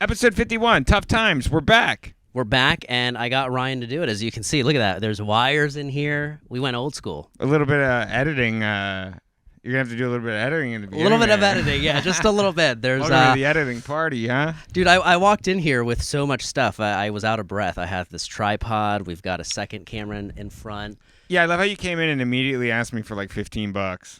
Episode 51, Tough Times. We're back. We're back, and I got Ryan to do it. As you can see, look at that. There's wires in here. We went old school. A little bit of editing. You're going to have to do a little bit of editing in the beginning. A little bit of editing, yeah, just a little bit. There's Welcome to the editing party, huh? Dude, I walked in here with so much stuff. I was out of breath. I have this tripod. We've got a second camera in front. Yeah, I love how you came in and immediately asked me for like $15.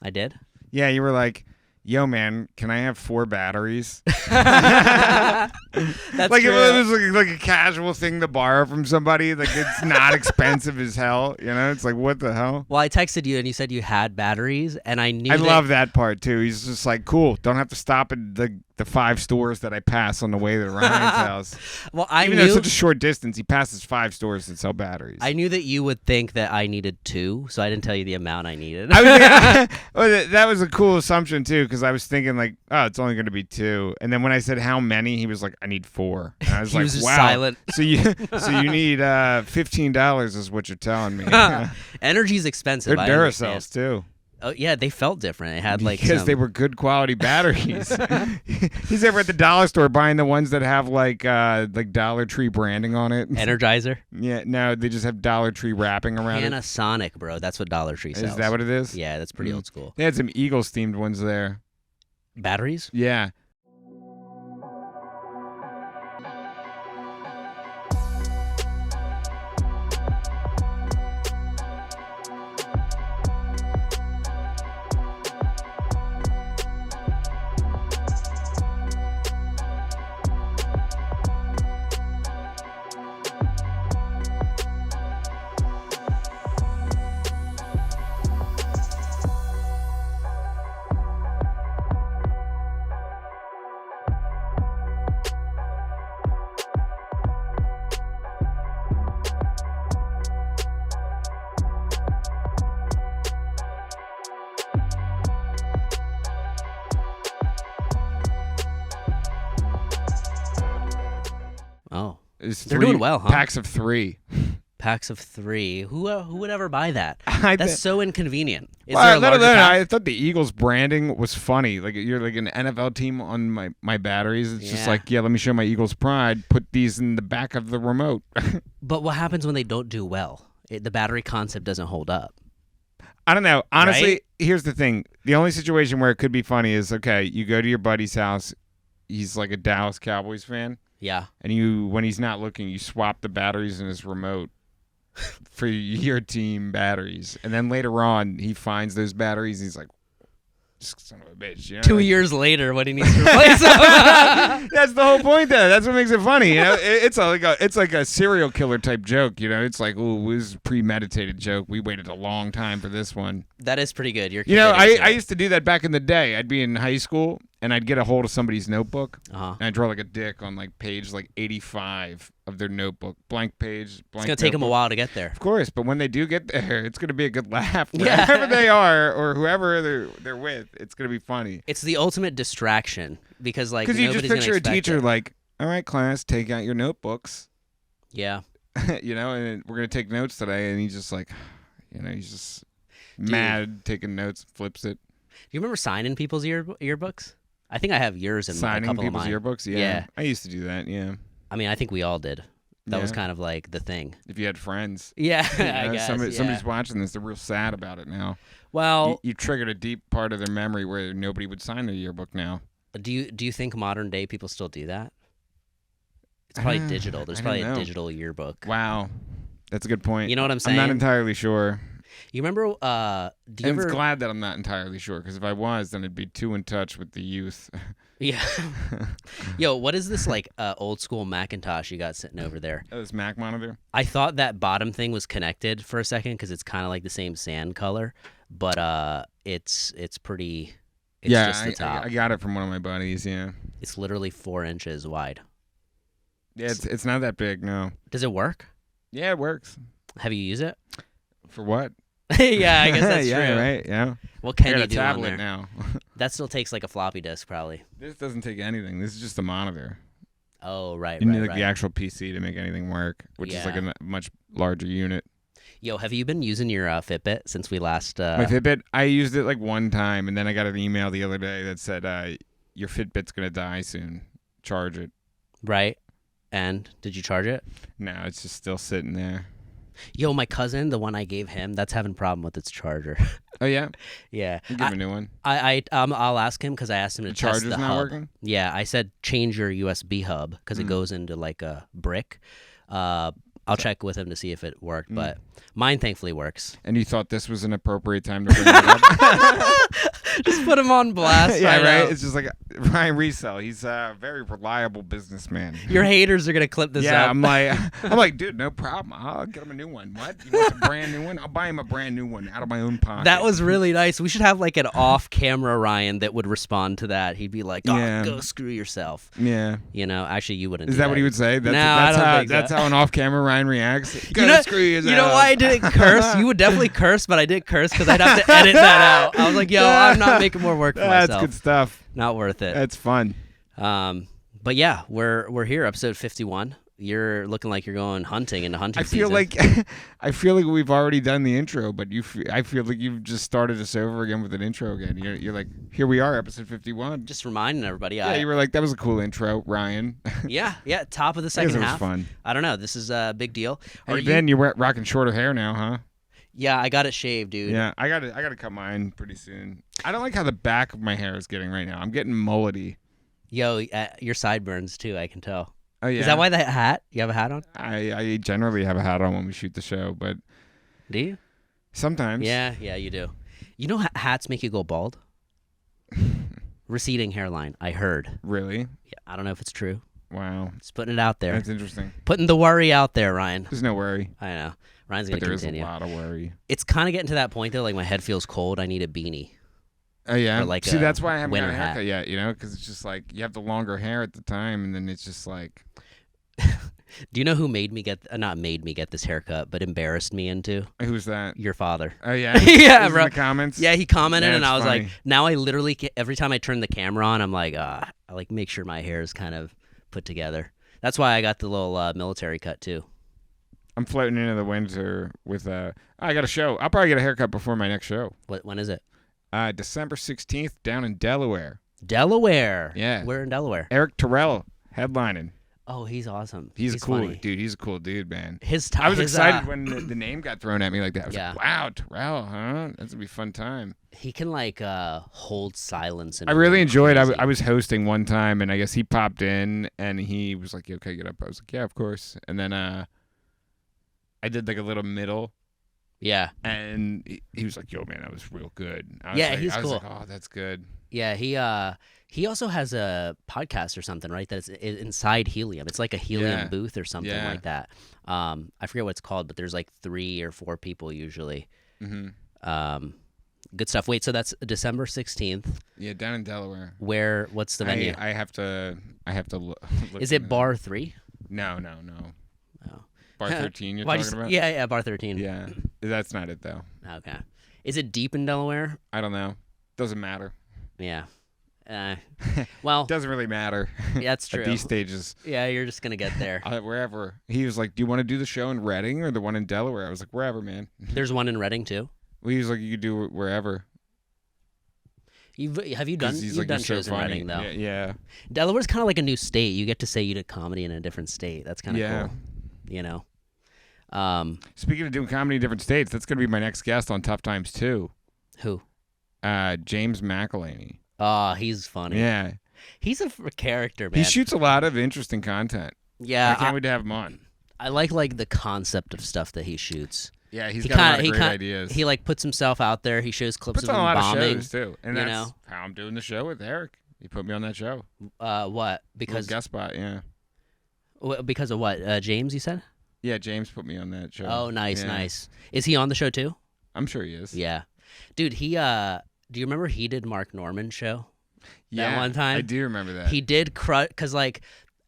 I did? Yeah, you were like, yo, man, can I have 4 batteries? That's like true. it was like a casual thing to borrow from somebody. Like it's not expensive as hell. You know, it's like, what the hell? Well, I texted you and you said you had batteries, and I knew. I love that part too. He's just like, cool. Don't have to stop at the 5 stores that I pass on the way to Ryan's house. Well, Even though it's such a short distance, he passes 5 stores that sell batteries. I knew that you would think that I needed 2, so I didn't tell you the amount I needed. That was a cool assumption too, because I was thinking like, oh, it's only going to be 2, and then when I said how many, he was like, I need 4. And I was He like, was just wow. silent. So you need $15 is what you're telling me. Energy's expensive. They're I Duracells understand. too. Oh yeah, they felt different. It had like because they were good quality batteries. He's over at the dollar store buying the ones that have like Dollar Tree branding on it. Energizer. Yeah, no, they just have Dollar Tree wrapping around it. Panasonic, bro. That's what Dollar Tree sells. Is that what it is? Yeah, that's pretty old school. They had some Eagles themed ones there. Batteries? Yeah. Oh, It's they're 3 doing well, huh? Packs of 3. Packs of 3. Who would ever buy that? I That's so inconvenient. Is Well, there a larger pack? I thought the Eagles branding was funny. Like you're like an NFL team on my batteries. It's just Yeah. like, yeah, let me show my Eagles pride. Put these in the back of the remote. But what happens when they don't do well? The battery concept doesn't hold up. I don't know. Honestly, Right? Here's the thing. The only situation where it could be funny is, okay, you go to your buddy's house. He's like a Dallas Cowboys fan. Yeah. And when he's not looking, you swap the batteries in his remote for your team batteries. And then later on, he finds those batteries. And he's like, son of a bitch. You know? 2 years later, when he needs to replace them. That's the whole point, though. That's what makes it funny. You know, it's like a serial killer type joke. You know, it's like, ooh, it was a premeditated joke. We waited a long time for this one. That is pretty good. You know, I used to do that back in the day. I'd be in high school and I'd get a hold of somebody's notebook and I'd draw like a dick on like page like 85 of their notebook, blank page. It's gonna take them a while to get there. Of course, but when they do get there, it's gonna be a good laugh. Yeah. Wherever they are or whoever they're with, it's gonna be funny. It's the ultimate distraction because like Because you just nobody's gonna picture a expect teacher it. like, all right, class, take out your notebooks. Yeah. You know, and we're going to take notes today. And he's just like, you know, he's just mad, taking notes, flips it. Do you remember signing people's yearbooks? I think I have yours in a Signing couple people's of mine. yearbooks? Yeah. Yeah. I used to do that, yeah. I mean, I think we all did. That was Yeah. kind of like the thing. If you had friends. Yeah, You know, I guess. Somebody's watching this. They're real sad about it now. Well, You triggered a deep part of their memory where nobody would sign their yearbook now. do you think modern day people still do that? It's probably digital. There's I probably don't a know. digital yearbook. Wow. That's a good point. You know what I'm I'm saying? not entirely sure. You remember? Do you And ever? it's glad that I'm not entirely sure, because if I was, then I'd be too in touch with the youth. Yeah. Yo, what is this like old school Macintosh you got sitting over there? Oh, this Mac monitor? I thought that bottom thing was connected for a second because it's kind of like the same sand color, but it's pretty. It's yeah, just the top. I got it from one of my buddies, yeah. It's literally 4 inches wide. Yeah, it's not that big, no. Does it work? Yeah, it works. Have you used it? For what? Yeah, I guess that's yeah, true. right, yeah. What I can got you a do on tablet there? now. That still takes like a floppy disk, probably. This doesn't take anything. This is just a monitor. Oh, right, You need right, like the actual PC to make anything work, which is like Yeah. a much larger unit. Yo, have you been using your Fitbit since we last? My Fitbit, I used it like one time, and then I got an email the other day that said, your Fitbit's going to die soon. charge it. Right? And did you charge it? No, it's just still sitting there. Yo, my cousin, the one I gave him, that's having a problem with its charger. Oh yeah, Yeah. give him a new one. I'll ask him because I asked him to The test charger's the not hub. working? Yeah, I said change your USB hub because it goes into like a brick. I'll check with him to see if it worked, but mine thankfully works. And you thought this was an appropriate time to bring it up? Just put him on blast. Yeah, right. Now. It's just like Ryan Resell. He's a very reliable businessman. Your haters are gonna clip this Yeah, up. I'm like, dude, no problem. I'll get him a new one. What? You want a brand new one? I'll buy him a brand new one out of my own pocket. That was really nice. We should have like an off-camera Ryan that would respond to that. He'd be like, "Oh, Yeah. go screw yourself." Yeah. You know, actually, you wouldn't. Is do that what he would say? That's, No, I don't think so. That's how an off-camera Ryan reacts. Go You know, screw yourself. you know why I didn't curse? You would definitely curse, but I didn't curse because I'd have to edit that out. I was like, "Yo, I'm not making more work for That's myself. good stuff. Not worth it." That's fun. But yeah, we're here, episode 51. You're looking like you're going hunting into hunting I feel season. I feel like we've already done the intro, but I feel like you've just started us over again with an intro again. You're like, here we are, episode 51. Just reminding everybody. Yeah, you were like, that was a cool intro, Ryan. yeah, top of the I guess second it was half. fun. I don't know. This is a big deal. Hey, Ben, you're rocking shorter hair now, huh? Yeah, I got it shaved, dude. Yeah, I got to cut mine pretty soon. I don't like how the back of my hair is getting right now. I'm getting mullety. Yo, your sideburns too. I can tell. Oh yeah. Is that why the hat? You have a hat on? I generally have a hat on when we shoot the show, but Do you? sometimes. Yeah, you do. You know, hats make you go bald. Receding hairline. I heard. Really? Yeah, I don't know if it's true. Wow. Just putting it out there. That's interesting. Putting the worry out there, Ryan. There's no worry, I know. Ryan's but gonna there is a continue. lot of worry. It's kind of getting to that point though. Like my head feels cold. I need a beanie. Oh yeah. Or like See, a that's why I haven't got winter a haircut hat. yet. You know, because it's just like you have the longer hair at the time, and then it's just like. Do you know who made me get? Not made me get this haircut, but embarrassed me into? Who's that? Your father. Oh yeah. Yeah, Is it bro. in the comments. Yeah, he commented, Yeah, and it's I was like, funny. now I literally every time I turn the camera on, I'm like, I like make sure my hair is kind of put together. That's why I got the little military cut too. I'm floating into the winter with I got a show. I'll probably get a haircut before my next show. When is it? December 16th down in Delaware. Delaware. Yeah. We're in Delaware. Eric Terrell headlining. Oh, he's awesome. He's a cool funny. dude. He's a cool dude, man. I I was excited when the name got thrown at me like that. I was Yeah. like, wow, Terrell, huh? That's gonna be a fun time. He can like hold silence. In I a really room enjoyed it. crazy. I was hosting one time, and I guess he popped in, and he was like, okay, get up. I was like, yeah, of course. And then I did like a little middle, Yeah. and he was like, yo, man, that was real good. Yeah, like, he's I was cool. like, oh, that's good. Yeah, he also has a podcast or something, right? That's inside Helium. It's like a Helium Yeah. booth or something Yeah. like that. I forget what it's called, but there's like 3 or 4 people usually. Mm-hmm. Good stuff. Wait, so that's December 16th. Yeah, down in Delaware. What's the venue? I have to look Is it into Bar 3? that. No. Oh. Bar 13 you're Why'd talking you about? Yeah, Bar 13. Yeah. That's not it, though. Okay. Is it deep in Delaware? I don't know. Doesn't matter. Yeah. Well, Doesn't really matter. yeah, that's true. At these stages. Yeah, you're just going to get there. Wherever. He was like, do you want to do the show in Reading or the one in Delaware? I was like, wherever, man. There's one in Reading, too. Well, he was like, you could do it wherever. Have you done 'Cause he's you've like, done you're so shows in funny. Reading, though? Yeah. Delaware's kind of like a new state. You get to say you did comedy in a different state. That's kind of Yeah. cool. You know? Speaking of doing comedy in different states, that's going to be my next guest on Tough Times 2. Who? James McElhaney. Oh, he's funny. Yeah. He's a character, man. He shoots a lot of interesting content. Yeah, I can't wait to have him on. I like the concept of stuff that he shoots. Yeah, he's He got a lot kinda- of he great kinda- ideas. He like puts himself out there. He shows clips puts of on him a lot bombing. of shows, too. And you that's know? how I'm doing the show with Eric. He put me on that show. What? Little Because guest spot, yeah. because of what? James, you said? Yeah, James put me on that show. Oh, nice, Yeah. nice. Is he on the show too? I'm sure he is. Yeah, dude. He do you remember he did Mark Norman's show? Yeah, one time? I do remember that. He did because like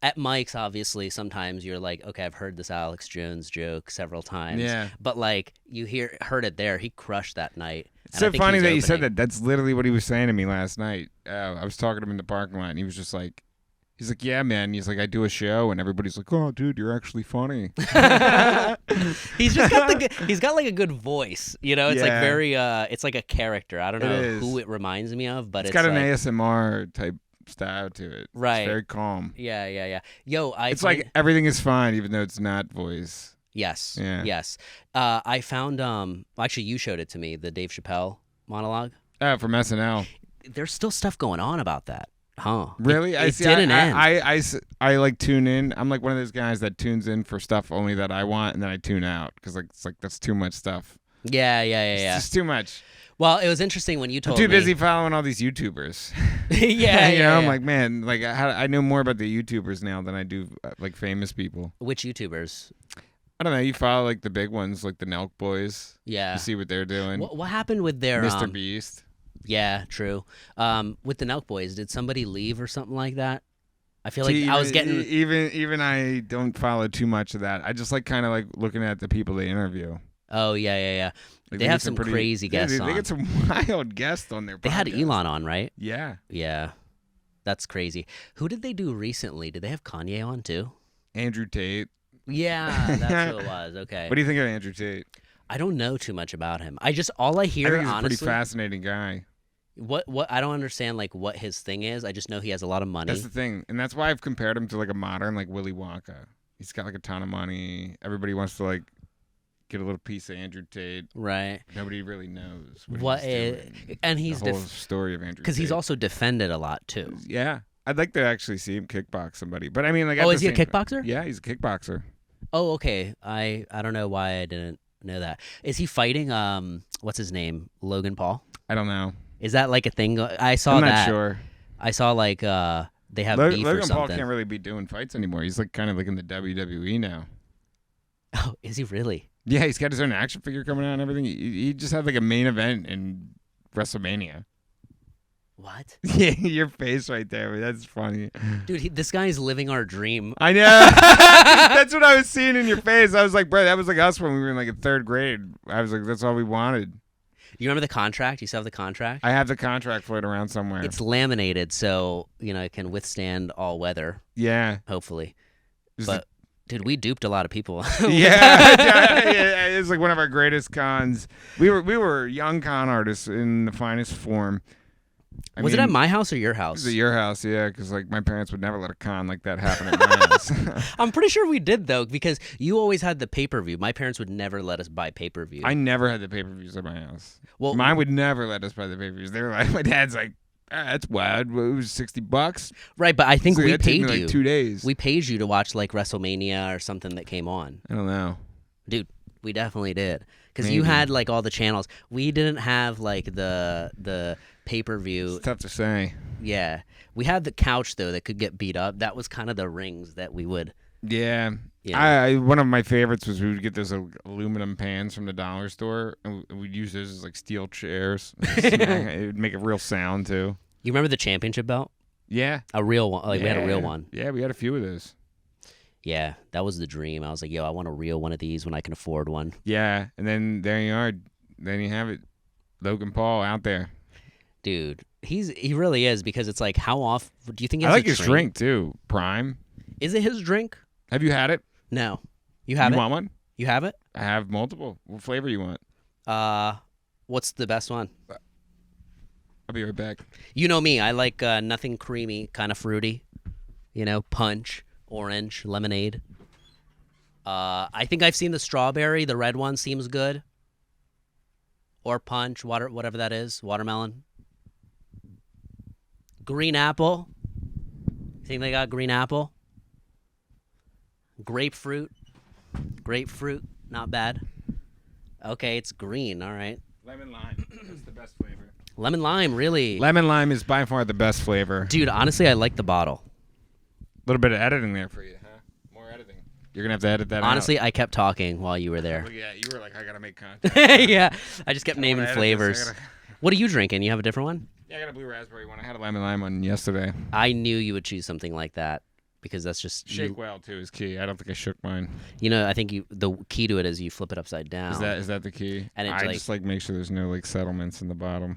at Mike's, obviously, sometimes you're like, okay, I've heard this Alex Jones joke several times. Yeah. But like you heard it there. He crushed that night. It's And I so think funny he's that you said opening. that. That's literally what he was saying to me last night. I was talking to him in the parking lot, and he was just like, he's like, yeah, man. He's like, I do a show, and everybody's like, oh, dude, you're actually funny. He's just got he's got like a good voice, you know. It's like Yeah. very it's like a character. I don't know is. who it reminds me of, but It's it's got an like, ASMR type style to it. Right. It's very calm. Yeah. Yo, It's like everything is fine, even though it's not voice. Yes. Yeah. Yes. I found actually you showed it to me, the Dave Chappelle monologue. Oh, from SNL. There's still stuff going on about that. Huh. Really? It didn't end. I like tune in. I'm like one of those guys that tunes in for stuff only that I want, and then I tune out because it's like that's too much stuff. Yeah. It's just too much. Well, it was interesting when you told I'm me. too busy following all these YouTubers. Yeah. I'm like, man, like I know more about the YouTubers now than I do like famous people. Which YouTubers? I don't know. You follow like the big ones, like the Nelk Boys. Yeah. You see what they're doing. What happened with their Mr. Beast. Yeah, true. With the Nelk Boys, did somebody leave or something like that? I feel like I was getting even I don't follow too much of that. I just like kind of like looking at the people they interview. Oh yeah. Like, they have some crazy guests on. They get some wild guests on their podcast. They had Elon on, right? Yeah. Yeah. That's crazy. Who did they do recently? Did they have Kanye on too? Andrew Tate. Yeah, that's who it was. Okay. What do you think of Andrew Tate? I don't know too much about him. All I hear, I think he's honestly, a pretty fascinating guy. What I don't understand like what his thing is. I just know he has a lot of money. That's the thing, and that's why I've compared him to like a modern like Willy Wonka. He's got like a ton of money. Everybody wants to like get a little piece of Andrew Tate. Right. Nobody really knows what he's is, doing. and he's the whole story of Andrew Tate. Because he's also defended a lot too. Yeah, I'd like to actually see him kickbox somebody, but I mean, like, is he a kickboxer? Yeah, he's a kickboxer. Oh, okay. I don't know why I didn't know that. Is he fighting what's his name? Logan Paul? I don't know. Is that like a thing? I saw I'm that. not sure. I saw like they have beef Logan or something. Paul can't really be doing fights anymore. He's like kind of like in the WWE now. Oh, is he really? Yeah, he's got his own action figure coming out and everything. He just had like a main event in WrestleMania. What? Yeah, your face right there. That's funny. Dude, this guy's living our dream. I know. That's what I was seeing in your face. I was like, bro, that was like us when we were in like in third grade. I was like, that's all we wanted. You remember the contract? You still have the contract? I have the contract floating around somewhere. It's laminated, so, it can withstand all weather. Yeah. Hopefully. But, dude, we duped a lot of people. Yeah. It was like one of our greatest cons. We were young con artists in the finest form. Was it at my house or your house? It was at your house, yeah, because like my parents would never let a con like that happen at my house. I'm pretty sure we did though, because you always had the pay-per-view. My parents would never let us buy pay-per-view. I never had the pay-per-views at my house. Well, mine would never let us buy the pay-per-views. They were like, my dad's like, that's wild. It was $60. Right, but I think so we that paid took me, you. like 2 days. We paid you to watch like WrestleMania or something that came on. I don't know, dude. We definitely did, because you had like all the channels. We didn't have like the pay-per-view. It's tough to say. Yeah, we had the couch though that could get beat up. That was kind of the rings that we would. Yeah. Yeah. One of my favorites was we would get those aluminum pans from the dollar store, and we'd use those as like steel chairs. It would make a real sound too. You remember the championship belt? Yeah. A real one. Like we had a real one. Yeah, we had a few of those. Yeah, that was the dream. I was like, yo, I want a real one of these when I can afford one. Yeah, and then there you are. Then you have it. Logan Paul out there. Dude, he really is, because it's like, how often do you think he has I like a his drink too, Prime. Is it his drink? Have you had it? No. You have it? You want one? You have it? I have multiple. What flavor you want? What's the best one? I'll be right back. You know me. I like nothing creamy, kind of fruity. Punch, orange, lemonade. I think I've seen the strawberry. The red one seems good. Or punch, whatever that is. Watermelon. Green apple. You think they got green apple? Grapefruit. Not bad. Okay, it's green. All right. Lemon lime. That's the best flavor. Lemon lime, really? Lemon lime is by far the best flavor. Dude, honestly, I like the bottle. A little bit of editing there for you, huh? More editing. You're going to have to edit that Honestly, out. I kept talking while you were there. Yeah, you were like, I got to make content. Yeah, I just kept naming flavors. What are you drinking? You have a different one? Yeah, I got a blue raspberry one. I had a lemon lime one yesterday. I knew you would choose something like that, because that's just... Shake well, too, is key. I don't think I shook mine. I think the key to it is you flip it upside down. Is that the key? And it's I just make sure there's no settlements in the bottom.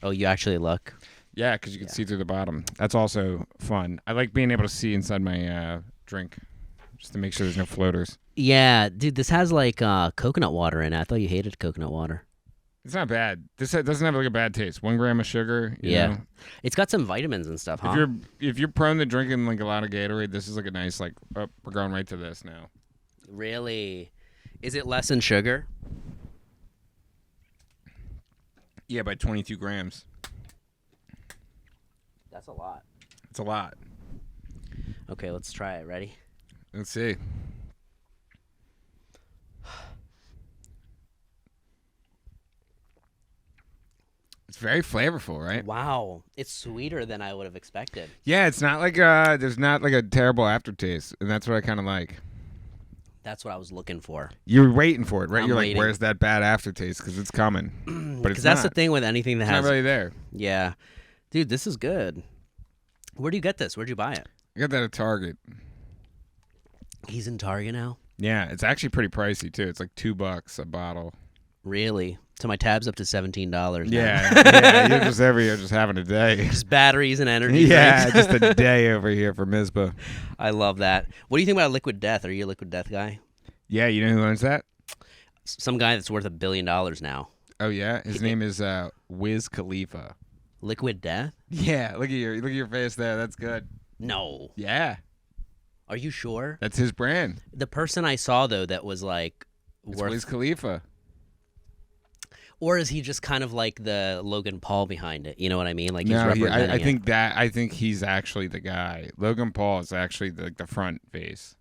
Oh, you actually look? Yeah, because you can see through the bottom. That's also fun. I like being able to see inside my drink, just to make sure there's no floaters. Yeah, dude, this has coconut water in it. I thought you hated coconut water. It's not bad. This doesn't have like a bad taste. 1 gram of sugar. You know? It's got some vitamins and stuff, huh? If you're prone to drinking like a lot of Gatorade, this is like a nice like. Oh, we're going right to this now. Really? Is it less in sugar? Yeah, by 22 grams. That's a lot. It's a lot. Okay, let's try it. Ready? Let's see. It's very flavorful, right? Wow, it's sweeter than I would have expected. Yeah, it's not like there's not like a terrible aftertaste, and that's what I kind of like. That's what I was looking for. You're waiting for it, right? I'm You're waiting. like, where's that bad aftertaste? Because it's coming, but it's Because that's not. the thing with anything that It's has. not really there. Yeah, dude, this is good. Where do you get this? Where'd you buy it? I got that at Target. He's in Target now. Yeah, it's actually pretty pricey too. It's like $2 a bottle. Really? So my tab's up to $17. Yeah, you're just over here just having a day. Just batteries and energy. Yeah, drinks. just a day over here for Misbah. I love that. What do you think about Liquid Death? Are you a Liquid Death guy? Yeah, you know who owns that? Some guy that's worth $1 billion now. Oh yeah, his name is Wiz Khalifa. Liquid Death? Yeah, look at your face there. That's good. No. Yeah, Are you sure? that's his brand. The person I saw though that was like It's worth, Wiz Khalifa. or is he just kind of like the Logan Paul behind it? You know what I mean? Like he's No, representing it. I think he's actually the guy. Logan Paul is actually the front face.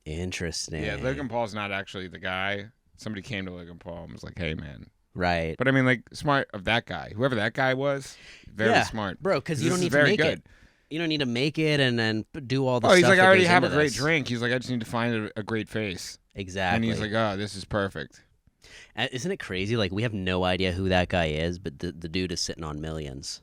Interesting. Yeah, Logan Paul's not actually the guy. Somebody came to Logan Paul and was like, "Hey, man." Right. But I mean, like, smart of that guy. Whoever that guy was, very smart. Bro, because you This don't is need to very make good. it. You don't need to make it and then do all the Oh, stuff he's like, that I already goes have a into great this. drink. He's like, I just need to find a great face. Exactly. And he's like, oh, this is perfect. Isn't it crazy? Like, we have no idea who that guy is, but the dude is sitting on millions.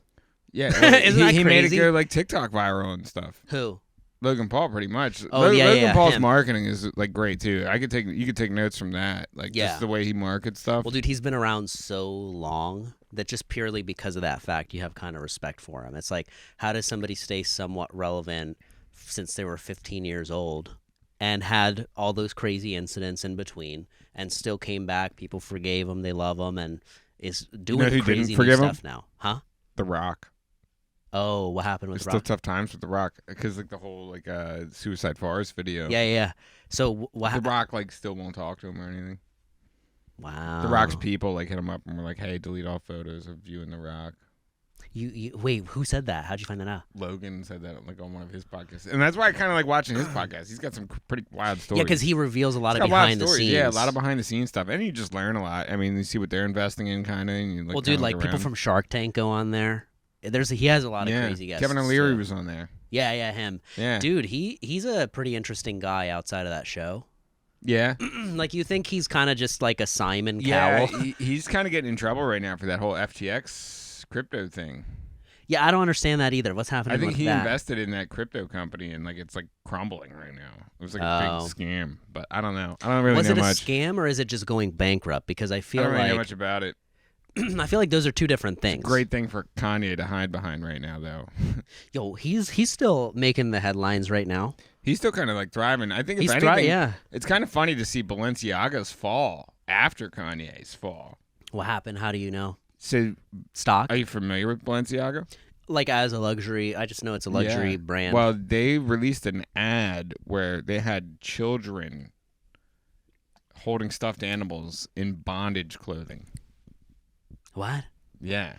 Yeah, well, Isn't that he made it crazy? go like TikTok viral and stuff. Who? Logan Paul, pretty much. Oh, Logan Paul's him. marketing is like great too. You could take notes from that, like Yeah. just the way he markets stuff. Well, dude, he's been around so long that just purely because of that fact, you have kind of respect for him. It's like, how does somebody stay somewhat relevant since they were 15 years old and had all those crazy incidents in between and still came back? People forgave him. They love him and is doing who didn't crazy new forgive him? stuff now. Huh? The Rock. Oh, what happened with It's The still Rock? tough times with The Rock because like the whole like Suicide Forest video. Yeah. So what The happened? Rock like still won't talk to him or anything. Wow. The Rock's people like hit him up and were like, "Hey, delete all photos of you and The Rock." You wait, who said that? How'd you find that out? Logan said that like on one of his podcasts, and that's why I kind of like watching his podcast. He's got some pretty wild stories. Yeah, because he reveals a lot He's of got wild behind the stories. scenes. Yeah, a lot of behind the scenes stuff, and you just learn a lot. I mean, you see what they're investing in, kind of. Like, Well, dude, like people from Shark Tank go on there. He has a lot of crazy guests. Kevin O'Leary so- was on there. Yeah, him. Yeah, Dude, he's a pretty interesting guy outside of that show. yeah, Like you think he's kind of just like a Simon yeah. Cowell. He's kind of getting in trouble right now for that whole FTX crypto thing. Yeah, I don't understand that either. What's happening I think with he that? invested in that crypto company, and like it's like crumbling right now. It was like a Oh. big scam, but I don't know. I don't really Was know it a much. scam or is it just going bankrupt? Because I I feel don't really know like much about it. I feel like those are two different things. Great thing for Kanye to hide behind right now, though. Yo, he's still making the headlines right now. He's still kind of like thriving. I think if He's anything, yeah. it's kind of funny to see Balenciaga's fall after Kanye's fall. What happened? How do you know? So, Stock? are you familiar with Balenciaga? Like as a luxury, I just know it's a luxury Yeah. brand. Well, they released an ad where they had children holding stuffed animals in bondage clothing. What? Yeah.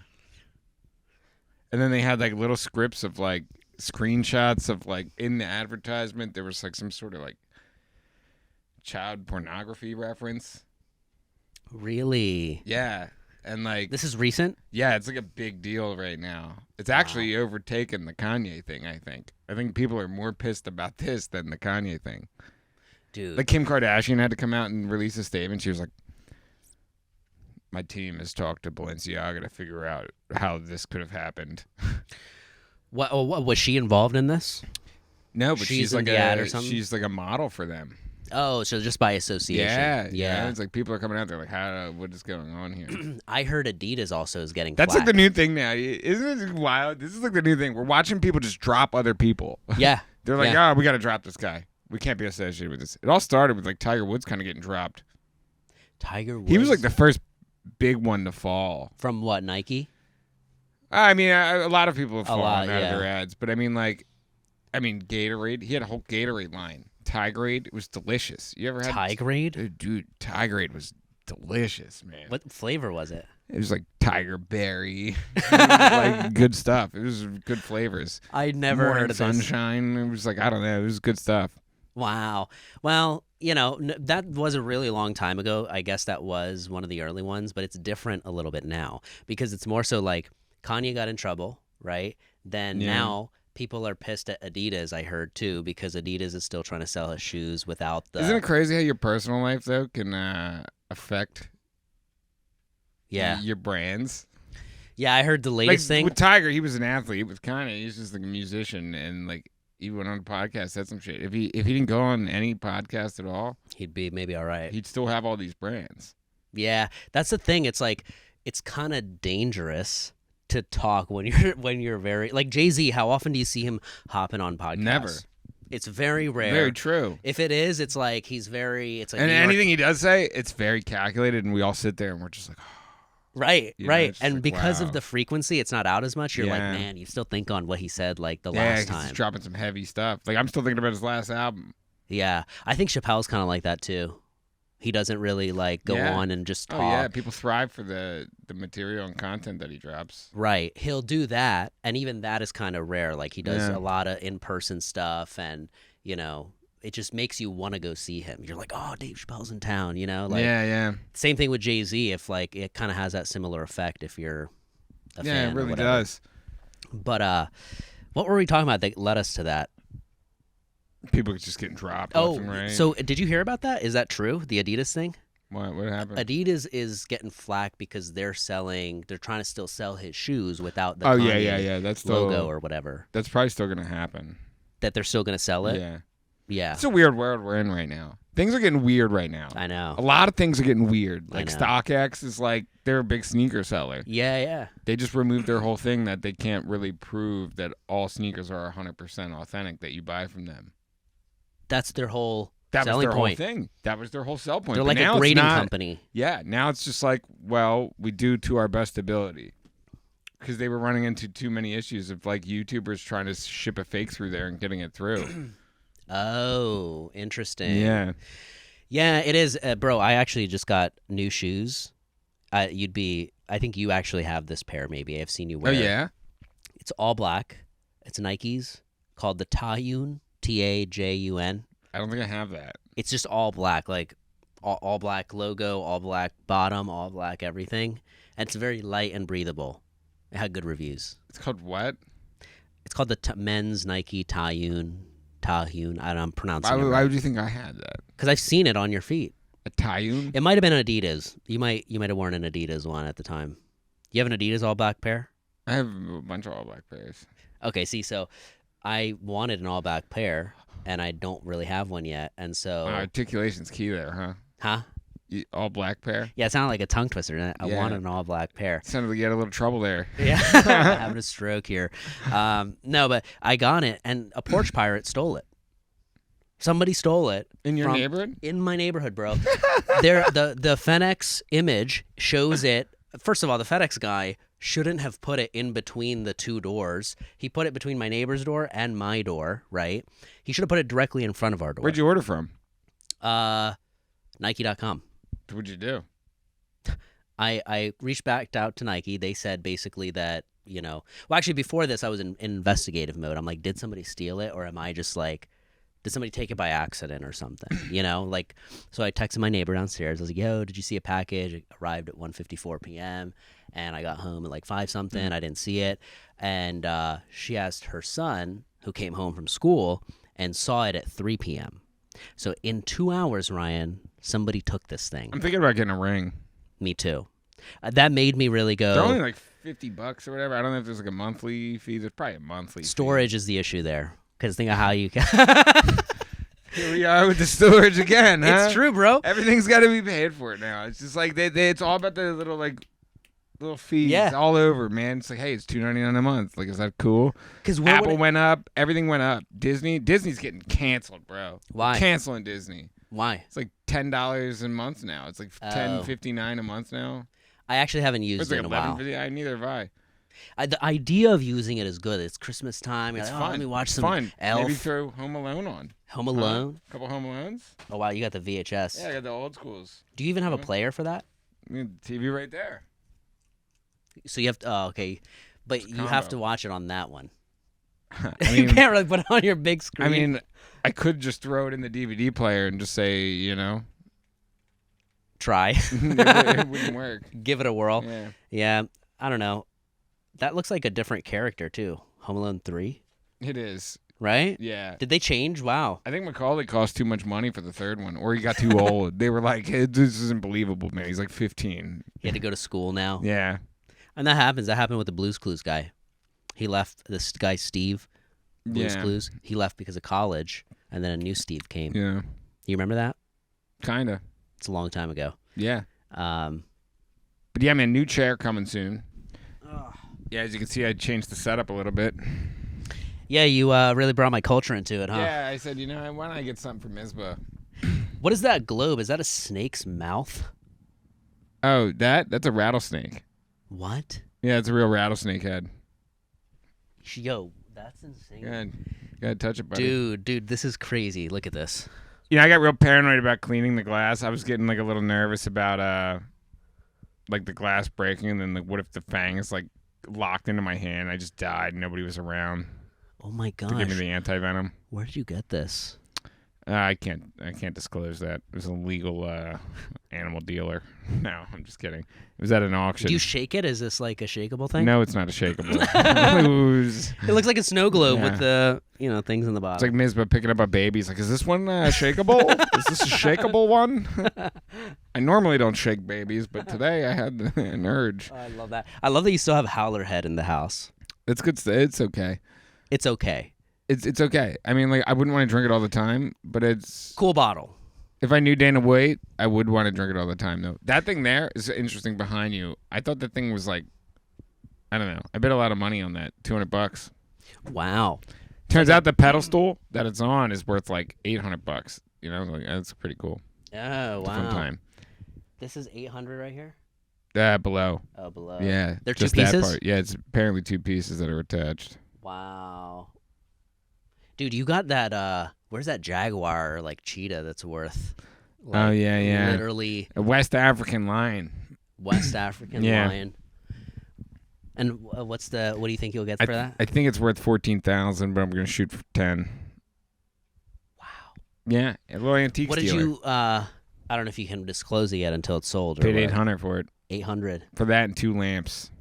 And then they had like little scripts of like screenshots of like in the advertisement there was like some sort of like child pornography reference. Really? Yeah. And like This is recent? yeah, it's like a big deal right now. It's actually overtaken the Kanye thing, I think. I think people are more pissed about this than the Kanye thing. Dude. Like Kim Kardashian had to come out and release a statement. She was like, my team has talked to Balenciaga to figure out how this could have happened. what was she involved in this? No, but She's she's in like the ad or something? she's like a model for them. Oh, so just by association. Yeah. It's like people are coming out there like, what is going on here? I heard Adidas also is getting That's flack. like the new thing now. Isn't it wild? This is like the new thing. We're watching people just drop other people. Yeah. They're like, Yeah. oh, we got to drop this guy. We can't be associated with this. It all started with like Tiger Woods kind of getting dropped. Tiger Woods. He was like the first big one to fall. From what, Nike? I mean, a lot of people have fallen lot, out of yeah. their ads, but I mean, Gatorade. He had a whole Gatorade line. Tigrade. It was delicious. You ever had Tigrade? Dude, Tigrade was delicious, man. What flavor was it? It was like tiger berry, like good stuff. It was good flavors. I'd never Morning heard of sunshine. It was like, I don't know. It was good stuff. this. Wow. Well, that was a really long time ago. I guess that was one of the early ones, but it's different a little bit now because it's more so like Kanye got in trouble, right? Then now people are pissed at Adidas, I heard, too, because Adidas is still trying to sell his shoes without the... Isn't it crazy how your personal life, though, can affect your brands? Yeah, I heard the latest thing. With Tiger, he was an athlete. With Kanye, he's just like a musician, and like he went on a podcast, said some shit. If he didn't go on any podcast at all, he'd be maybe all right. He'd still have all these brands. Yeah, that's the thing. It's like it's kind of dangerous to talk when you're very like Jay-Z. How often do you see him hopping on podcasts? Never. It's very rare. Very true. If it is, it's like he's very. It's like and anything he does say, it's very calculated, and we all sit there and we're just like. Oh. Right. And like, because wow. of the frequency, it's not out as much. You're like, man, you still think on what he said like the last time. He's dropping some heavy stuff. Like I'm still thinking about his last album. Yeah, I think Chappelle's kind of like that too. He doesn't really like go on and just talk. Oh yeah, people thrive for the material and content that he drops. Right. He'll do that, and even that is kind of rare. Like he does a lot of in-person stuff, and it just makes you want to go see him. You're like, oh, Dave Chappelle's in town, Like, yeah. Same thing with Jay-Z. If like it kind of has that similar effect if you're a fan. Yeah, it really does. But what were we talking about that led us to that? People just getting dropped. Oh, left and right. So did you hear about that? Is that true? The Adidas thing? What happened? Adidas is getting flack because they're trying to still sell his shoes without the Kanye That's logo or whatever. That's probably still gonna happen. That they're still gonna sell it? Yeah. Yeah. It's a weird world we're in right now. Things are getting weird right now. I know. A lot of things are getting weird. Like StockX is like they're a big sneaker seller. Yeah. They just removed their whole thing that they can't really prove that all sneakers are 100% authentic that you buy from them. That's their whole That was their point. whole thing. That was their whole sell point. They're But like now a grading it's not, company. Yeah, now it's just like, well, we do to our best ability. Because they were running into too many issues of like YouTubers trying to ship a fake through there and getting it through. Oh, interesting. Yeah. Yeah, it is. Bro, I actually just got new shoes. I think you actually have this pair maybe. I've seen you wear it. Oh, yeah? It's all black. It's Nikes called the Tajun, Tajun. I don't think I have that. It's just all black, like all black logo, all black bottom, all black everything. And it's very light and breathable. It had good reviews. It's called what? It's called the men's Nike Tajun. I'm pronouncing it. Why would you think I had that? Because I've seen it on your feet. A Tajun? It might have been Adidas. You might have worn an Adidas one at the time. You have an Adidas all black pair? I have a bunch of all black pairs. Okay, see, so I wanted an all black pair, and I don't really have one yet, and so articulation's key there, huh? Huh? All black pair? Yeah, it sounded like a tongue twister. I wanted an all black pair. Sounded like you had a little trouble there. Yeah, having a stroke here. No, but I got it, and a porch pirate stole it. Somebody stole it. In your neighborhood? In my neighborhood, bro. The FedEx image shows it. First of all, the FedEx guy shouldn't have put it in between the two doors. He put it between my neighbor's door and my door, right? He should have put it directly in front of our door. Where'd you order from? Nike.com. What'd you do? I reached back out to Nike. They said basically that, well, actually before this, I was in investigative mode. I'm like, did somebody steal it? Or am I just like, did somebody take it by accident or something? So I texted my neighbor downstairs. I was like, yo, did you see a package? It arrived at 1:54 p.m. And I got home at like 5 something. I didn't see it. And she asked her son, who came home from school, and saw it at 3 p.m. So in 2 hours, Ryan, somebody took this thing. I'm thinking about getting a ring. Me too. That made me really go. They're only like $50 or whatever. I don't know if there's like a monthly fee. There's probably a monthly storage is the issue there. Because think of how you can. Here we are with the storage again, huh? It's true, bro. Everything's got to be paid for it now. It's just like it's all about the little fees all over, man. It's like, hey, it's $2.99 a month. Like, is that cool? Because Apple went up, everything went up. Disney's getting canceled, bro. Why? We're canceling Disney. Why? It's like $10 a month now. It's like $10.59 a month now. I actually haven't used It's it like in a 11 while. video. Neither have I. The idea of using it is good. It's Christmas time. You're It's like, fun. let me watch It's some fun. Elf. Maybe throw Home Alone on. Home Alone. Couple Home Alones. Oh wow, you got the VHS. Yeah, I got the old schools. Do you even have a player for that? I mean, the TV right there. So you have to. Oh, okay, but you have to watch it on that one. I You mean, can't really put it on your big screen. I mean, I could just throw it in the DVD player and just say, try. it wouldn't work. Give it a whirl. Yeah. Yeah, I don't know. That looks like a different character too. Home Alone 3, It is. right? Yeah. Did they change? Wow. I think Macaulay cost too much money for the third one, or he got too old. They were like, hey, this isn't believable, man. He's like 15. He had to go to school now. Yeah. And that happens. That happened with the Blue's Clues guy. He left. This guy, Steve, Blue's Yeah. Clues, he left because of college, and then a new Steve came. Yeah. You remember that? Kind of. It's a long time ago. Yeah. Um, But yeah, man, new chair coming soon. Yeah, as you can see, I changed the setup a little bit. yeah, you really brought my culture into it, huh? Yeah, I said, why don't I get something for Misbah? What is that globe? Is that a snake's mouth? Oh, that's a rattlesnake. What? Yeah, it's a real rattlesnake head. Yo, that's insane. Go ahead. Go ahead, touch it, buddy. Dude, this is crazy. Look at this. I got real paranoid about cleaning the glass. I was getting like a little nervous about like the glass breaking, and then like, what if the fang is like locked into my hand? I just died. And nobody was around Oh my to give me gosh. the anti-venom. Where did you get this? I can't disclose that. It was a legal animal dealer. No, I'm just kidding. It was at an auction. Do you shake it? Is this like a shakeable thing? No, it's not a shakeable. Ooze. It looks like a snow globe Yeah. with the things in the It's bottom. like Misbah picking up a baby. He's like, is this one shakeable? Is this a shakeable one? I normally don't shake babies, but today I had an urge. Oh, I love that. I love that you still have Howler Head in the house. It's good. It's okay. It's okay. It's okay. I mean, like, I wouldn't want to drink it all the time, but it's... Cool bottle. If I knew Dana White, I would want to drink it all the time, though. That thing there is interesting behind you. I thought that thing was like... I don't know. I bet a lot of money on that. $200. Wow. Turns out the pedestal that it's on is worth like $800. Like, that's pretty cool. Oh, It's a fun wow. time. This is 800 right here? Below. Oh, below. Yeah. They're two just that pieces? part. Yeah, it's apparently two pieces that are attached. Wow. Dude, you got that, where's that jaguar or like cheetah that's worth? Oh, yeah. Literally A West African lion. West African Yeah. lion. And what do you think you'll get for that? I think it's worth 14,000, but I'm gonna shoot for 10. Wow. Yeah, a little antique What did dealer. you, I don't know if you can disclose it yet until it's sold. Or Paid whatever. 800 for it. 800. For that and 2 lamps.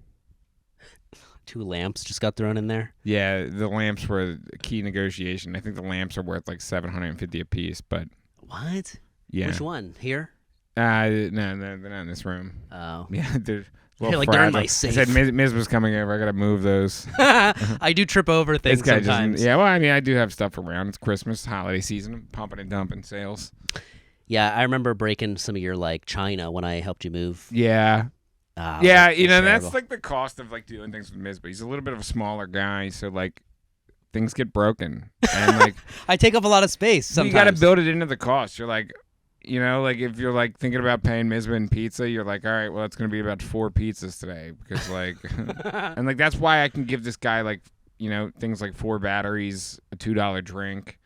2 lamps just got thrown in there. Yeah, the lamps were a key negotiation. I think the lamps are worth like 750 a piece, but What? yeah. Which one? Here? No, they're not in this room. Oh. Yeah, they're a little You're like, they're in fragile. my safe. I said Miz was coming over. I gotta move those. I do trip over things This guy sometimes. doesn't. Yeah, well, I mean, I do have stuff around. It's Christmas, holiday season, I'm pumping and dumping sales. Yeah, I remember breaking some of your like china when I helped you move. Yeah. Ah, Yeah, that's that's terrible. like the cost of like doing things with Miz, but he's a little bit of a smaller guy, so like things get broken, and like I take up a lot of space sometimes. you got to build it into the cost. You're like, like if you're like thinking about paying Misbah pizza, you're like, all right, well, it's gonna be about 4 pizzas today because like, and like that's why I can give this guy like things like 4 batteries, a $2 drink.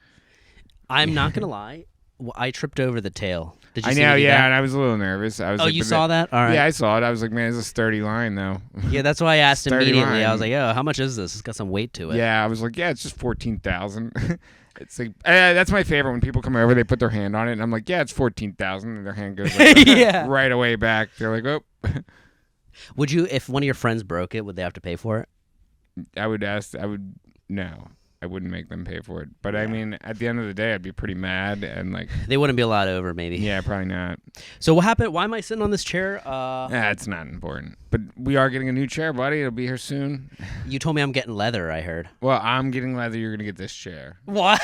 I'm not gonna lie. I tripped over the tail. Did you I see know, me do yeah, that? and I was a little nervous. I was Oh, like, you but saw that? All right. Yeah, I saw it. I was like, man, it's a sturdy line though. Yeah, that's why I asked Sturdy immediately. I line. was like, "Oh, how much is this? It's got some weight to it." Yeah, I was like, yeah, it's just 14,000. It's like that's my favorite when people come over, they put their hand on it, and I'm like, yeah, it's 14,000, and their hand goes like, Yeah. right away back. They're like, oh. Would you, if one of your friends broke it, would they have to pay for it? No, I wouldn't make them pay for it. But I mean, at the end of the day, I'd be pretty mad and like, They wouldn't be allowed over, maybe. yeah, probably not. So what happened? Why am I sitting on this chair? It's not important. But we are getting a new chair, buddy. It'll be here soon. You told me I'm getting leather. I heard. Well, I'm getting leather. You're gonna get this chair. What?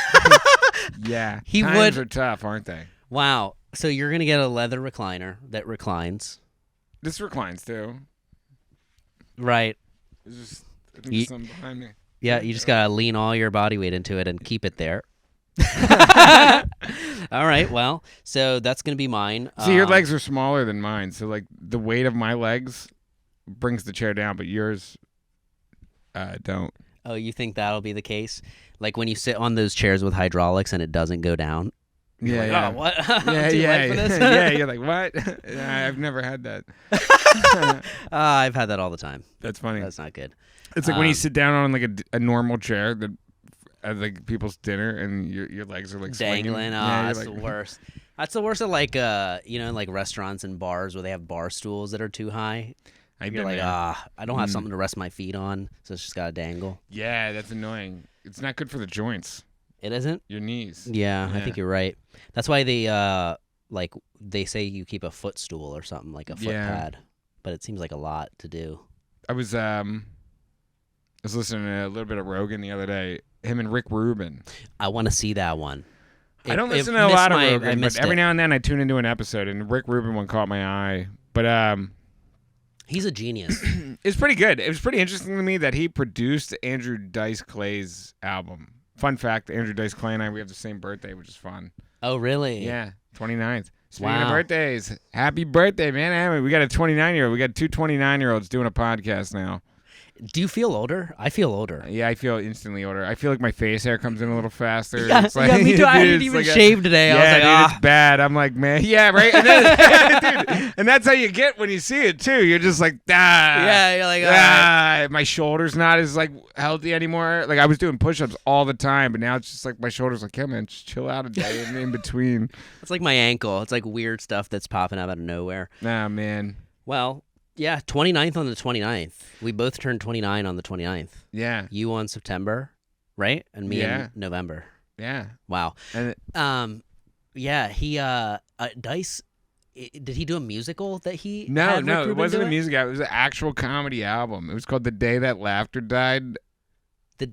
Yeah, He times would- are tough, aren't they? Wow. So you're gonna get a leather recliner that reclines, This reclines too. right? There's just I think Ye- there's something behind me. Yeah. You just gotta lean all your body weight into it and keep it there. All right, well, so that's gonna be mine. See, your legs are smaller than mine, so like the weight of my legs brings the chair down, but yours don't. Oh, you think that'll be the case? Like when you sit on those chairs with hydraulics and it doesn't go down? Yeah, Like, yeah. oh, what? Yeah, Too yeah, light for this? yeah. You're like, what? I've never had that. I've had that all the time. That's funny. That's not good. It's like when you sit down on like a normal chair that at like people's dinner and your legs are like swinging. Dangling. Oh, Yeah, that's you're the like, worst. That's the worst at like like restaurants and bars where they have bar stools that are too high. I've You're been like, there. I don't have something to rest my feet on, so it's just gotta dangle. Yeah, that's annoying. It's not good for the joints. It isn't? Your knees. Yeah, I Yeah. think you're right. That's why they they say you keep a footstool or something, like a foot Yeah. pad. But it seems like a lot to do. I was listening to a little bit of Rogan the other day. Him and Rick Rubin. I want to see that one. I don't It listen to a lot of I Rogan, but missed every it. now and then I tune into an episode, and Rick Rubin one caught my eye. But He's a genius. it's pretty good. It was pretty interesting to me that he produced Andrew Dice Clay's album. Fun fact, Andrew Dice Clay and I, we have the same birthday, which is fun. Oh, really? Yeah, 29th. Speaking of Wow. birthdays, happy birthday, man. We got a 29-year-old. We got two 29-year-olds doing a podcast now. Do you feel older? I feel older. Yeah, I feel instantly older. I feel like my face hair comes in a little faster. Yeah, It's like, me too. I dude, didn't it's even like shave today. Yeah, I was like, dude, it's bad. I'm like, man, yeah, right. And then, dude, and that's how you get when you see it too. You're just like, Yeah, you're like, my shoulder's not as like healthy anymore. Like I was doing push-ups all the time, but now it's just like my shoulders like, yeah, man, just chill out a day and in between. It's like my ankle. It's like weird stuff that's popping up out of nowhere. Nah, man. Well, yeah, 29th on the 29th. We both turned 29 on the 29th. Yeah, You on September, right? And me Yeah. in November. yeah. Wow. And Yeah, he Dice did he do a musical that he no, had Rick no, it Rubin wasn't do a music album. It was an actual comedy album. It was called The Day That Laughter Died.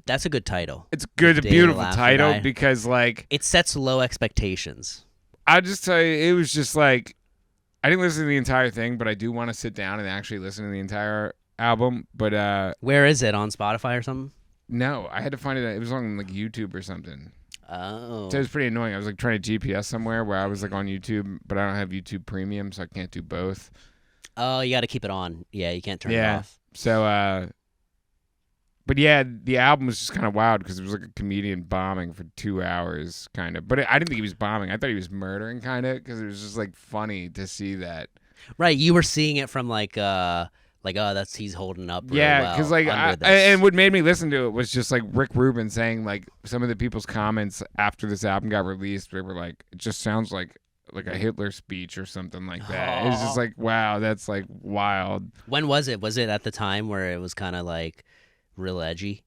That's a good title. It's good, a Day That beautiful Laughter title Died. because like It sets low expectations. I'll just tell you, it was just like I didn't listen to the entire thing, but I do want to sit down and actually listen to the entire album. But Where is it? On Spotify or something? no, I had to find it. It was on like YouTube or something. Oh. So it was pretty annoying. I was like trying to GPS somewhere where I was like on YouTube, but I don't have YouTube Premium, so I can't do both. Oh, you got to keep it on. Yeah, you can't turn it Yeah. off. So, but yeah, the album was just kind of wild because it was like a comedian bombing for 2 hours, kind of. But I didn't think he was bombing. I thought he was murdering, kind of, because it was just like funny to see that. Right, you were seeing it from like oh, that's he's holding up really Yeah, well because like, under this. and what made me listen to it was just like Rick Rubin saying like some of the people's comments after this album got released. They were like, it just sounds like a Hitler speech or something like that. It was just like, wow, that's like wild. When was it? Was it at the time where it was kind of like real edgy?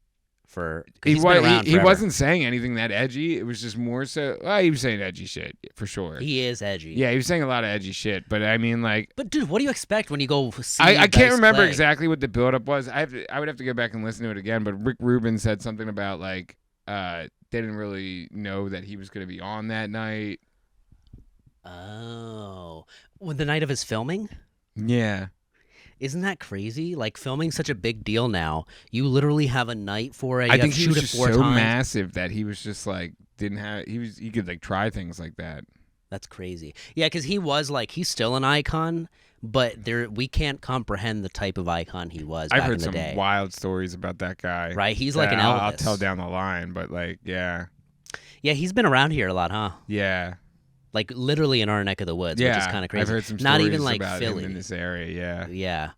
For 'cause He he's been around he forever. wasn't saying anything that edgy. It was just more so. Well, he was saying edgy shit for sure. He is edgy. Yeah, he was saying a lot of edgy shit. But I mean, like, But dude, what do you expect when you go see? I can't Dice remember Clay? exactly what the buildup was. I would have to go back and listen to it again. But Rick Rubin said something about like they didn't really know that he was going to be on that night. Oh, well, the night of his filming. Yeah. Isn't that crazy? Like filming's such a big deal now. You literally have a night for it. You I have think to he shoot was it just 4 so times. massive that he was just like he could like try things like that. That's crazy. Yeah, because he was like he's still an icon, but we can't comprehend the type of icon he was I've back heard in the some day. wild stories about that guy. Right? He's like an that Elvis. I'll tell down the line, but like, yeah, Yeah, he's been around here a lot, huh? yeah. Like literally in our neck of the woods, Yeah, which is kind of crazy. I've heard some Not stories even like about Philly. him in this area. Yeah, Yeah,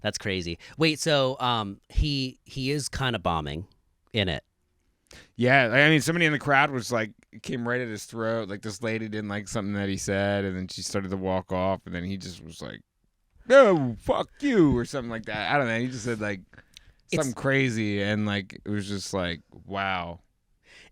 that's crazy. Wait, so he is kind of bombing in it. yeah. I mean, somebody in the crowd was like, came right at his throat. Like this lady didn't like something that he said, and then she started to walk off, and then he just was like, "No, fuck you," or something like that. I don't know. He just said like something crazy, and like it was just like, wow.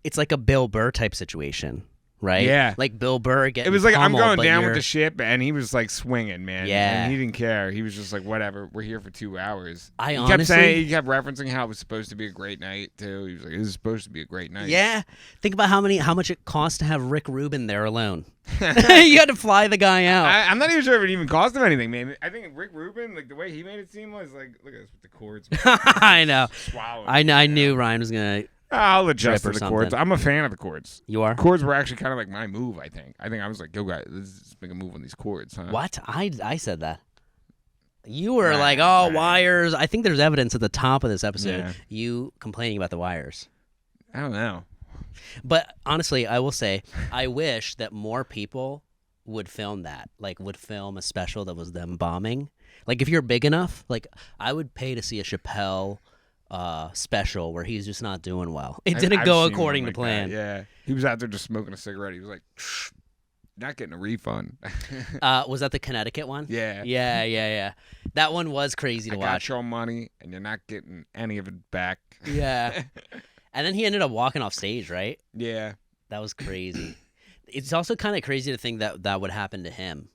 It's like a Bill Burr type situation, right? Yeah. Like Bill Burr getting It was like I'm pummeled, going but down with you're- the ship, and he was like swinging, man. Yeah. and he didn't care. He was just like, whatever. We're here for 2 hours. I he honestly, kept saying, he kept referencing how it was supposed to be a great night too. He was like, it was supposed to be a great night. yeah. Think about how much it costs to have Rick Rubin there alone. You had to fly the guy out. I'm not even sure if it even cost him anything, man. I think Rick Rubin, like the way he made it seem was like, look at this with the chords. I know. Swallowing. I knew Ryan was gonna I'll adjust to Trip or the chords. something. I'm a fan of the chords. You are? Chords were actually kind of like my move, I think. I was like, yo, guys, let's make a move on these chords, huh? What? I said that. You were Right, like, oh, right. wires. I think there's evidence at the top of this episode. Yeah. You complaining about the wires. I don't know. But honestly, I will say, I wish that more people would film that. Like, would film a special that was them bombing. Like, if you're big enough, like, I would pay to see a Chappelle special where he's just not doing well. It didn't I've go seen according one to like plan. that, yeah. He was out there just smoking a cigarette. He was like, not getting a refund. Was that the Connecticut one? Yeah. Yeah. That one was crazy to I watch. got your money, and you're not getting any of it back. Yeah. And then he ended up walking off stage, right? Yeah. That was crazy. It's also kind of crazy to think that that would happen to him.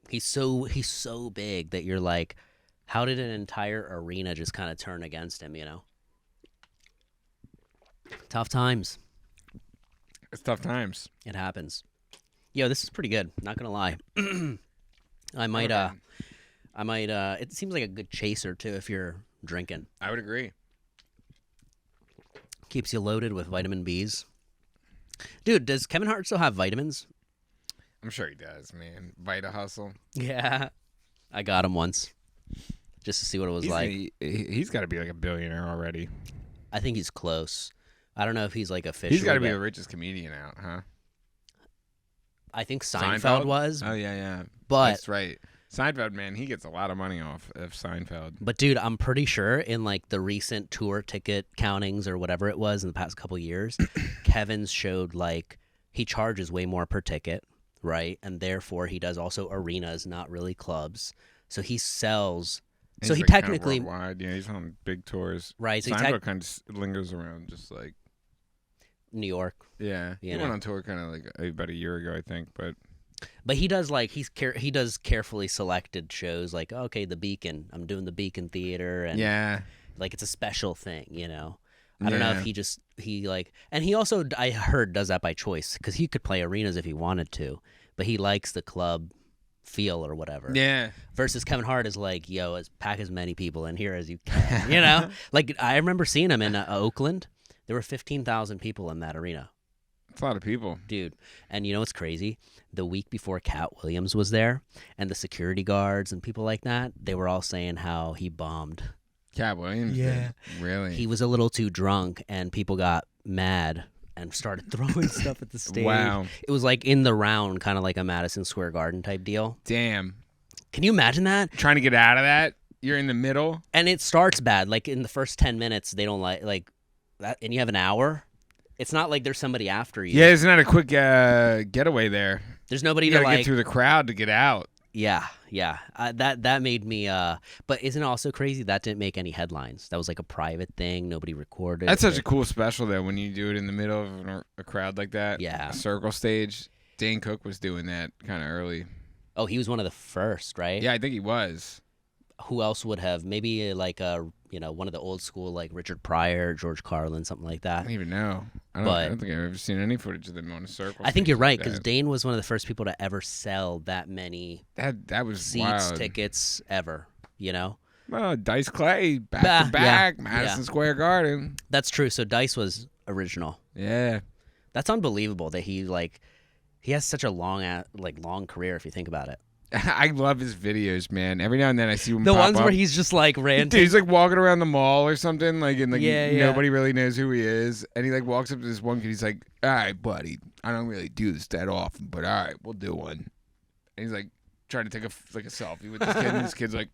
He's so big that you're like, how did an entire arena just kind of turn against him, you know? Tough times. It's tough times. It happens. Yo, this is pretty good. Not gonna lie. I might it seems like a good chaser too if you're drinking. I would agree. Keeps you loaded with vitamin Bs. Dude, does Kevin Hart still have vitamins? I'm sure he does, man. Vita Hustle. Yeah. I got him once. Just to see what it was like. He's got to be like a billionaire already. I think he's close. I don't know if he's like officially. He's got to be but the richest comedian out, huh? I think Seinfeld was. Oh, yeah. But That's right. Seinfeld, man, he gets a lot of money off of Seinfeld. But dude, I'm pretty sure in like the recent tour ticket countings or whatever it was in the past couple years, Kevin's showed like he charges way more per ticket, right? And therefore he does also arenas, not really clubs. So he sells. So he He's, like, kind of technically worldwide. Yeah, he's on big tours. right. So Seinfeld kind of lingers around, just like New York. yeah. You He know. went on tour kind of like about a year ago, I think. But he does like he does carefully selected shows like okay, the Beacon. I'm doing the Beacon Theater and yeah, like it's a special thing, you know. I don't know Yeah. if he like, and he also I heard does that by choice because he could play arenas if he wanted to, but he likes the club feel or whatever. yeah. Versus Kevin Hart is like, yo, pack as many people in here as you can, you know. Like I remember seeing him in Oakland. There were 15,000 people in that arena, It's a lot of people. dude. And you know what's crazy? The week before Cat Williams was there, and the security guards and people like that, they were all saying how he bombed. Cat Williams. Yeah. did. Really. He was a little too drunk, and people got mad and started throwing stuff at the stage. Wow. It was like in the round, kind of like a Madison Square Garden type deal. Damn. Can you imagine that? Trying to get out of that. You're in the middle. And it starts bad. Like in the first 10 minutes, they don't like that, and you have an hour. It's not like there's somebody after you. Yeah, isn't that a quick getaway there? There's nobody You to gotta like. get through the crowd to get out. Yeah. That made me. But isn't it also crazy that didn't make any headlines? That was like a private thing. Nobody recorded. That's such it. a cool special though when you do it in the middle of a crowd like that. Yeah. A circle stage. Dane Cook was doing that kind of early. Oh, he was one of the first, right? Yeah, I think he was. Who else would have? Maybe like one of the old school like Richard Pryor, George Carlin, something like I that. don't even know. I don't think I've ever seen any footage of them on a circle. I think stage you're right like because that. Dane was one of the first people to ever sell that many that was seats, wild. tickets ever. You know, Well, Dice Clay back Bah, to back, yeah, Madison yeah. Square Garden. that's true. So Dice was original. Yeah. That's unbelievable that he has such a long career if you think about it. I love his videos, man. Every now and then I see him The pop ones up. where he's just like ranting. Dude, he's like walking around the mall or something, and Yeah, yeah. nobody really knows who he is. And he like walks up to this one kid. He's like, "All right, buddy, I don't really do this that often, but all right, we'll do one." And he's like trying to take a selfie with this kid, and this kid's like,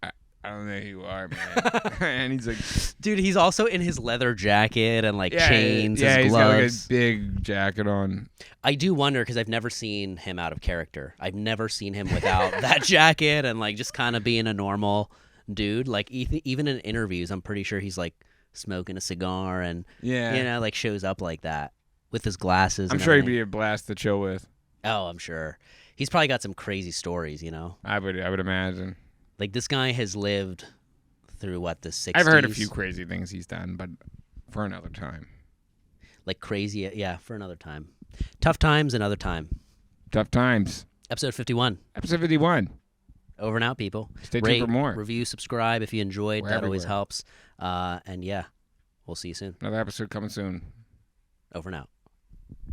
"I don't know who you are, man." And he's like, Dude, he's also in his leather jacket and like "Yeah, chains, yeah, his he's got like gloves. a big jacket on." I do wonder because I've never seen him out of character. I've never seen him without that jacket and like just kind of being a normal dude. Like even in interviews, I'm pretty sure he's like smoking a cigar and Yeah, like shows up like that with his glasses. I'm and sure he'd everything. be a blast to chill with. Oh, I'm sure. He's probably got some crazy stories. I would imagine. Like this guy has lived through the 60s. I've heard a few crazy things he's done, but for another time. Like crazy, yeah, for another time. Tough times, another time. Tough times. Episode 51. Episode 51. Over and out, people. Stay tuned Rate, for more. Review, subscribe if you enjoyed. We're That always everywhere. helps. And yeah, We'll see you soon. Another episode coming soon. Over and out.